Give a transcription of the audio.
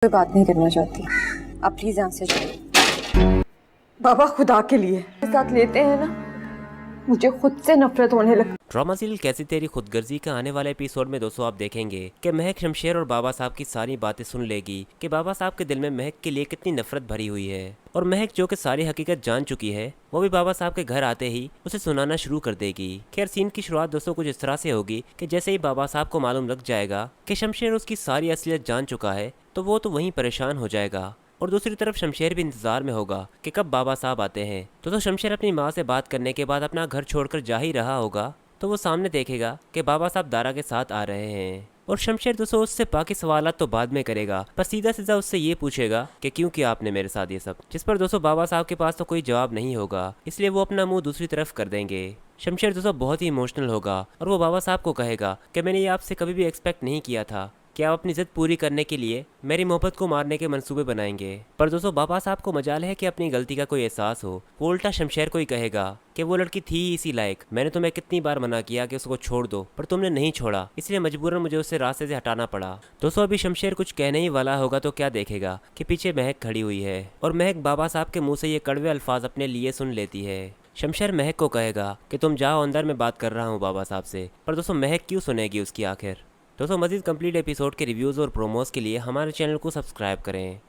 कोई बात नहीं करना चाहती। आप प्लीज यहाँ से जाओ। बाबा खुदा के लिए साथ लेते हैं ना, मुझे खुद से नफरत होने लगती। ड्रामा सीरियल कैसी तेरी खुदगर्जी का आने वाले एपिसोड में दोस्तों आप देखेंगे कि महक शमशेर और बाबा साहब की सारी बातें सुन लेगी कि बाबा साहब के दिल में महक के लिए कितनी नफरत भरी हुई है, और महक जो कि सारी हकीकत जान चुकी है वो भी बाबा साहब के घर आते ही उसे सुनाना शुरू कर देगी। खैर सीन की शुरुआत दोस्तों कुछ इस तरह से होगी कि जैसे ही बाबा साहब को मालूम लग जाएगा कि शमशेर उसकी सारी असलियत जान चुका है तो वो तो वहीं परेशान हो जाएगा, और दूसरी तरफ शमशेर भी इंतजार में होगा कि कब बाबा साहब आते हैं। तो शमशेर अपनी माँ से बात करने के बाद अपना घर छोड़कर जा ही रहा होगा तो वो सामने देखेगा कि बाबा साहब दारा के साथ आ रहे हैं, और शमशेर दोस्तों उससे बाकी सवालात तो बाद में करेगा, पर सीधा सीधा उससे ये पूछेगा कि क्यों किया आपने मेरे साथ ये सब, जिस पर दोस्तों बाबा साहब के पास तो कोई जवाब नहीं होगा, इसलिए वो अपना मुंह दूसरी तरफ कर देंगे। शमशेर दोस्तों बहुत ही इमोशनल होगा और वो बाबा साहब को कहेगा कि मैंने ये आपसे कभी भी एक्सपेक्ट नहीं किया था कि आप अपनी जिद पूरी करने के लिए मेरी मोहब्बत को मारने के मंसूबे बनाएंगे। पर दोस्तों बाबा साहब को मजाल है कि अपनी गलती का कोई एहसास हो। वो उल्टा शमशेर को ही कहेगा कि वो लड़की थी ही इसी लायक, मैंने तुम्हें कितनी बार मना किया कि उसको छोड़ दो पर तुमने नहीं छोड़ा, इसलिए मजबूरन मुझे उससे रास्ते से हटाना पड़ा। दोस्तों अभी शमशेर कुछ कहने ही वाला होगा तो क्या देखेगा कि पीछे महक खड़ी हुई है, और महक बाबा साहब के मुंह से ये कड़वे अल्फाज अपने लिए सुन लेती है। शमशेर महक को कहेगा कि तुम जाओ अंदर, मैं बात कर रहा हूँ बाबा साहब से, पर दोस्तों महक क्यों सुनेगी उसकी आखिर। दोस्तों मज़ीद कंप्लीट एपिसोड के रिव्यूज़ और प्रोमोज़ के लिए हमारे चैनल को सब्सक्राइब करें।